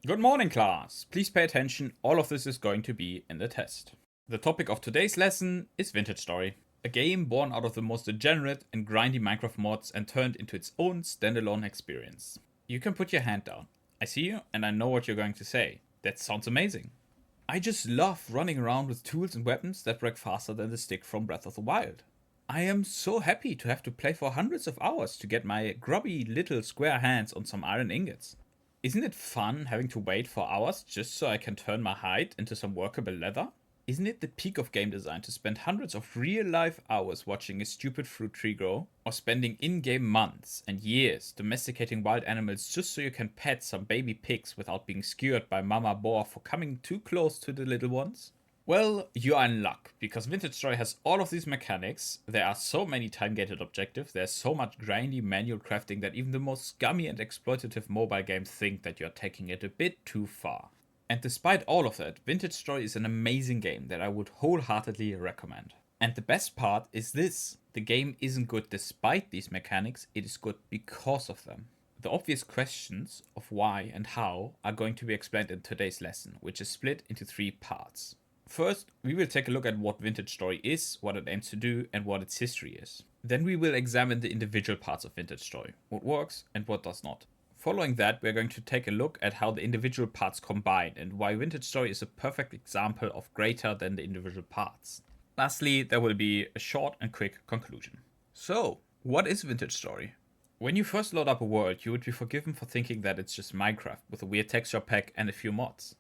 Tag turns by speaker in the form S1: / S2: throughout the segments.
S1: Good morning, class. Please pay attention, all of this is going to be in the test. The topic of today's lesson is Vintage Story, a game born out of the most degenerate and grindy Minecraft mods and turned into its own standalone experience. You can put your hand down. I see you and I know what you're going to say. That sounds amazing. I just love running around with tools and weapons that break faster than the stick from Breath of the Wild. I am so happy to have to play for hundreds of hours to get my grubby little square hands on some iron ingots. Isn't it fun having to wait for hours just so I can turn my hide into some workable leather? Isn't it the peak of game design to spend hundreds of real life hours watching a stupid fruit tree grow? Or spending in-game months and years domesticating wild animals just so you can pet some baby pigs without being skewered by Mama Boar for coming too close to the little ones? Well, you are in luck, because Vintage Story has all of these mechanics, there are so many time-gated objectives, there's so much grindy manual crafting that even the most scummy and exploitative mobile games think that you're taking it a bit too far. And despite all of that, Vintage Story is an amazing game that I would wholeheartedly recommend. And the best part is this, the game isn't good despite these mechanics, it is good because of them. The obvious questions of why and how are going to be explained in today's lesson, which is split into 3 parts. First, we will take a look at what Vintage Story is, what it aims to do, and what its history is. Then we will examine the individual parts of Vintage Story, what works and what does not. Following that, we are going to take a look at how the individual parts combine and why Vintage Story is a perfect example of greater than the individual parts. Lastly, there will be a short and quick conclusion. So, what is Vintage Story? When you first load up a world, you would be forgiven for thinking that it's just Minecraft with a weird texture pack and a few mods.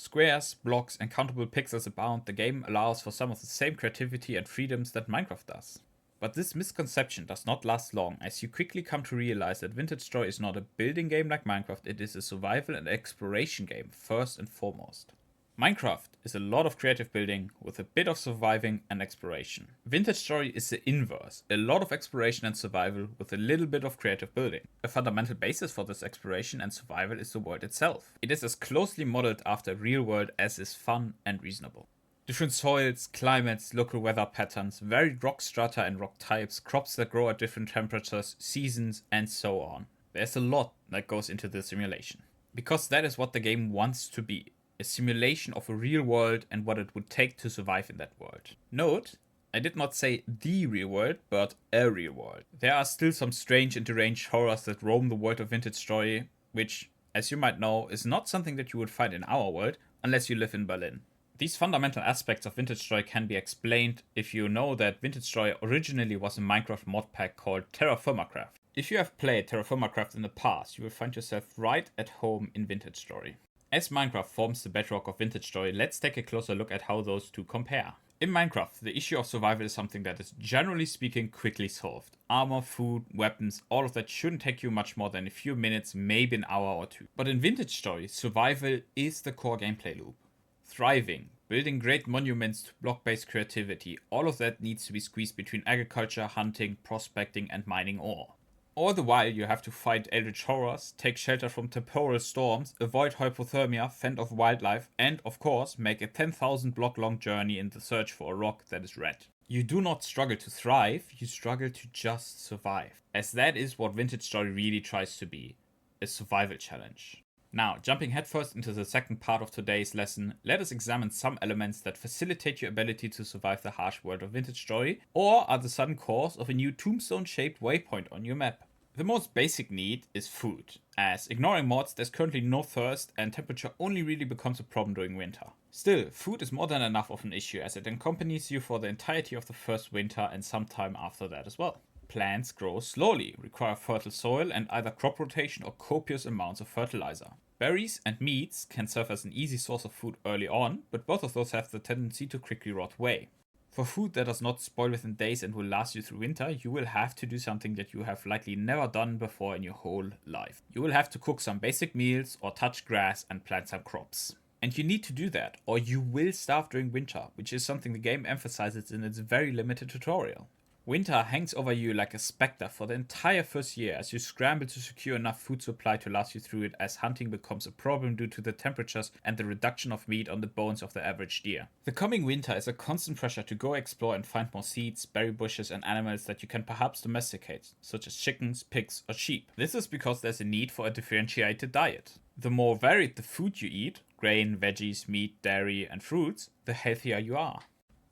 S1: Squares, blocks, and countable pixels abound, the game allows for some of the same creativity and freedoms that Minecraft does. But this misconception does not last long, as you quickly come to realize that Vintage Story is not a building game like Minecraft, it is a survival and exploration game first and foremost. Minecraft is a lot of creative building with a bit of surviving and exploration. Vintage Story is the inverse, a lot of exploration and survival with a little bit of creative building. A fundamental basis for this exploration and survival is the world itself. It is as closely modeled after real world as is fun and reasonable. Different soils, climates, local weather patterns, varied rock strata and rock types, crops that grow at different temperatures, seasons, and so on. There's a lot that goes into the simulation. Because that is what the game wants to be. A simulation of a real world and what it would take to survive in that world. Note, I did not say the real world, but a real world. There are still some strange and deranged horrors that roam the world of Vintage Story, which, as you might know, is not something that you would find in our world, unless you live in Berlin. These fundamental aspects of Vintage Story can be explained if you know that Vintage Story originally was a Minecraft mod pack called Terraformacraft. If you have played Terraformacraft in the past, you will find yourself right at home in Vintage Story. As Minecraft forms the bedrock of Vintage Story, let's take a closer look at how those two compare. In Minecraft, the issue of survival is something that is generally speaking quickly solved. Armor, food, weapons, all of that shouldn't take you much more than a few minutes, maybe an hour or two. But in Vintage Story, survival is the core gameplay loop. Thriving, building great monuments to block-based creativity, all of that needs to be squeezed between agriculture, hunting, prospecting, and mining ore. All the while you have to fight eldritch horrors, take shelter from temporal storms, avoid hypothermia, fend off wildlife, and of course make a 10,000 block long journey in the search for a rock that is red. You do not struggle to thrive, you struggle to just survive. As that is what Vintage Story really tries to be, a survival challenge. Now, jumping headfirst into the second part of today's lesson, let us examine some elements that facilitate your ability to survive the harsh world of Vintage Story, or are the sudden cause of a new tombstone-shaped waypoint on your map. The most basic need is food, as ignoring mods there's currently no thirst and temperature only really becomes a problem during winter. Still, food is more than enough of an issue as it accompanies you for the entirety of the first winter and some time after that as well. Plants grow slowly, require fertile soil and either crop rotation or copious amounts of fertilizer. Berries and meats can serve as an easy source of food early on, but both of those have the tendency to quickly rot away. For food that does not spoil within days and will last you through winter, you will have to do something that you have likely never done before in your whole life. You will have to cook some basic meals or touch grass and plant some crops. And you need to do that, or you will starve during winter, which is something the game emphasizes in its very limited tutorial. Winter hangs over you like a specter for the entire first year as you scramble to secure enough food supply to last you through it, as hunting becomes a problem due to the temperatures and the reduction of meat on the bones of the average deer. The coming winter is a constant pressure to go explore and find more seeds, berry bushes and animals that you can perhaps domesticate, such as chickens, pigs or sheep. This is because there's a need for a differentiated diet. The more varied the food you eat, grain, veggies, meat, dairy, and fruits, the healthier you are.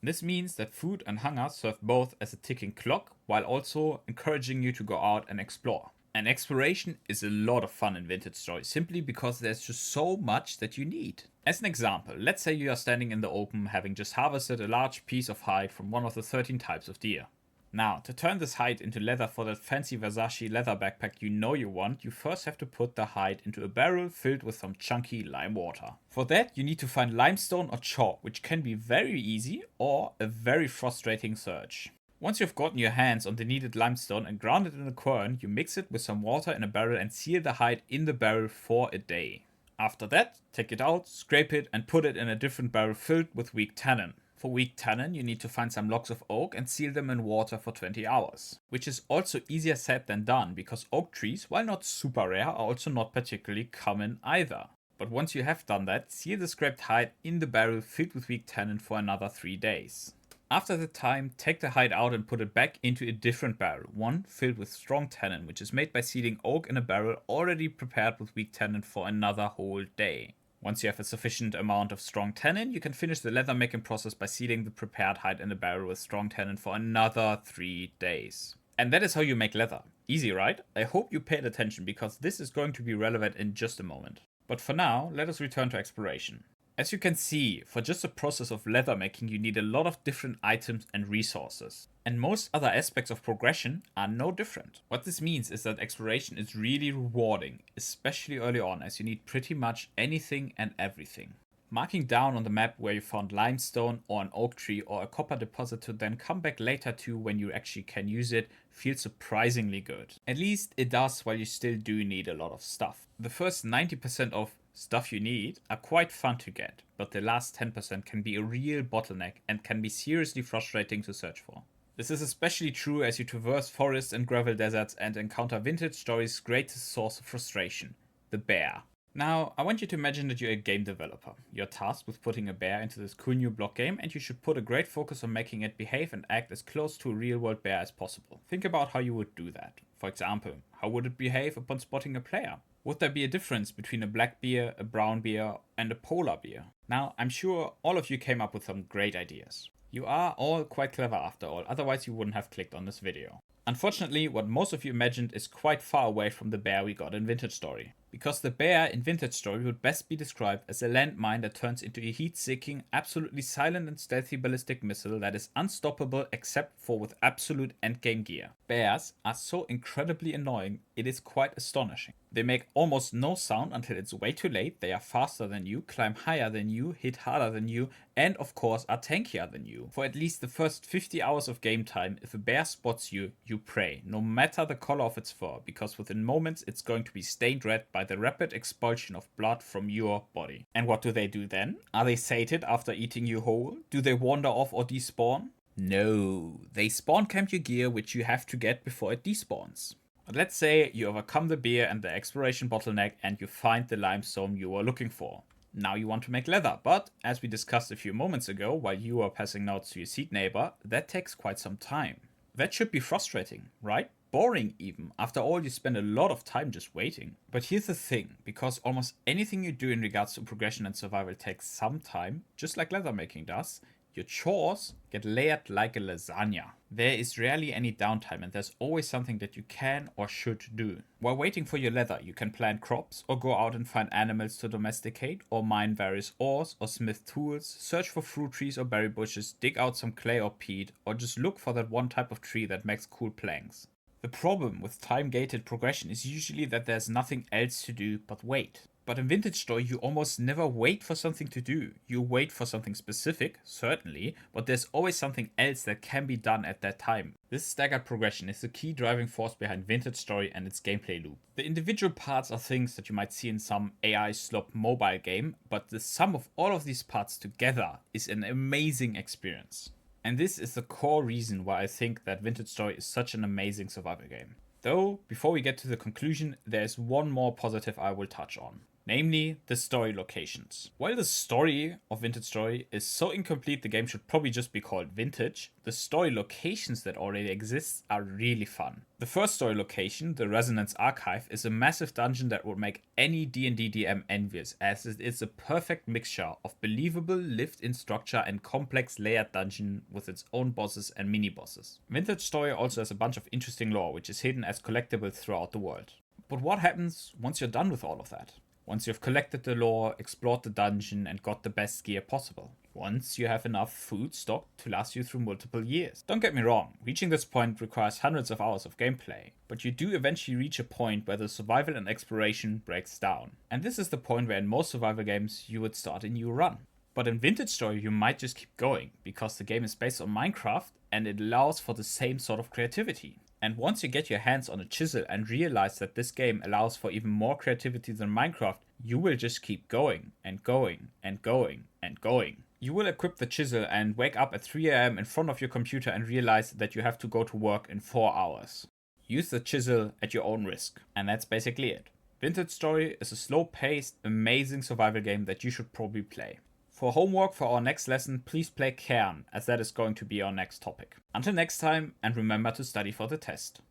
S1: This means that food and hunger serve both as a ticking clock while also encouraging you to go out and explore. And exploration is a lot of fun in Vintage Story simply because there's just so much that you need. As an example, let's say you are standing in the open having just harvested a large piece of hide from one of the 13 types of deer. Now, to turn this hide into leather for that fancy Versace leather backpack you know you want, you first have to put the hide into a barrel filled with some chunky lime water. For that, you need to find limestone or chalk, which can be very easy or a very frustrating search. Once you've gotten your hands on the needed limestone and ground it in a quern, you mix it with some water in a barrel and seal the hide in the barrel for a day. After that, take it out, scrape it, and put it in a different barrel filled with weak tannin. For weak tannin, you need to find some logs of oak and seal them in water for 20 hours. Which is also easier said than done, because oak trees, while not super rare, are also not particularly common either. But once you have done that, seal the scraped hide in the barrel filled with weak tannin for another 3 days. After the time, take the hide out and put it back into a different barrel, one filled with strong tannin, which is made by sealing oak in a barrel already prepared with weak tannin for another whole day. Once you have a sufficient amount of strong tannin, you can finish the leather making process by sealing the prepared hide in a barrel with strong tannin for another 3 days. And that is how you make leather. Easy, right? I hope you paid attention because this is going to be relevant in just a moment. But for now, let us return to exploration. As you can see, for just the process of leather making you need a lot of different items and resources. And most other aspects of progression are no different. What this means is that exploration is really rewarding, especially early on, as you need pretty much anything and everything. Marking down on the map where you found limestone or an oak tree or a copper deposit to then come back later to when you actually can use it feels surprisingly good. At least it does while you still do need a lot of stuff. The first 90% of stuff you need are quite fun to get, but the last 10% can be a real bottleneck and can be seriously frustrating to search for. This is especially true as you traverse forests and gravel deserts and encounter Vintage Story's greatest source of frustration, the bear. Now, I want you to imagine that you're a game developer. You're tasked with putting a bear into this cool new block game, and you should put a great focus on making it behave and act as close to a real world bear as possible. Think about how you would do that. For example, how would it behave upon spotting a player? Would there be a difference between a black bear, a brown bear, and a polar bear? Now, I'm sure all of you came up with some great ideas. You are all quite clever after all, otherwise you wouldn't have clicked on this video. Unfortunately, what most of you imagined is quite far away from the bear we got in Vintage Story. Because the bear in Vintage Story would best be described as a landmine that turns into a heat-seeking, absolutely silent and stealthy ballistic missile that is unstoppable except for with absolute endgame gear. Bears are so incredibly annoying, it is quite astonishing. They make almost no sound until it's way too late, they are faster than you, climb higher than you, hit harder than you, and of course are tankier than you. For at least the first 50 hours of game time, if a bear spots you, you pray, no matter the color of its fur, because within moments it's going to be stained red by the rapid expulsion of blood from your body. And what do they do then? Are they sated after eating you whole? Do they wander off or despawn? No, they spawn camp your gear, which you have to get before it despawns. But let's say you overcome the bear and the exploration bottleneck and you find the limestone you were looking for. Now you want to make leather, but as we discussed a few moments ago while you were passing notes to your seed neighbor, that takes quite some time. That should be frustrating, right? Boring even. After all, you spend a lot of time just waiting. But here's the thing, because almost anything you do in regards to progression and survival takes some time, just like leather making does, your chores get layered like a lasagna. There is rarely any downtime and there's always something that you can or should do. While waiting for your leather, you can plant crops or go out and find animals to domesticate or mine various ores or smith tools, search for fruit trees or berry bushes, dig out some clay or peat, or just look for that one type of tree that makes cool planks. The problem with time-gated progression is usually that there's nothing else to do but wait. But in Vintage Story, you almost never wait for something to do. You wait for something specific, certainly, but there's always something else that can be done at that time. This staggered progression is the key driving force behind Vintage Story and its gameplay loop. The individual parts are things that you might see in some AI slop mobile game, but the sum of all of these parts together is an amazing experience. And this is the core reason why I think that Vintage Story is such an amazing survival game. Though, before we get to the conclusion, there's one more positive I will touch on. namely the story locations. While the story of Vintage Story is so incomplete the game should probably just be called Vintage, the story locations that already exist are really fun. The first story location, the Resonance Archive, is a massive dungeon that would make any D&D DM envious, as it is a perfect mixture of believable lived-in structure and complex layered dungeon with its own bosses and mini-bosses. Vintage Story also has a bunch of interesting lore which is hidden as collectibles throughout the world. But what happens once you're done with all of that? Once you've collected the lore, explored the dungeon, and got the best gear possible. Once you have enough food stocked to last you through multiple years. Don't get me wrong, reaching this point requires hundreds of hours of gameplay, but you do eventually reach a point where the survival and exploration breaks down. And this is the point where in most survival games you would start a new run. But in Vintage Story you might just keep going, because the game is based on Minecraft and it allows for the same sort of creativity. And once you get your hands on a chisel and realize that this game allows for even more creativity than Minecraft, you will just keep going and going and going and going. You will equip the chisel and wake up at 3 AM in front of your computer and realize that you have to go to work in 4 hours. Use the chisel at your own risk. And that's basically it. Vintage Story is a slow-paced, amazing survival game that you should probably play. For homework for our next lesson, please play Cairn, as that is going to be our next topic. Until next time, and remember to study for the test.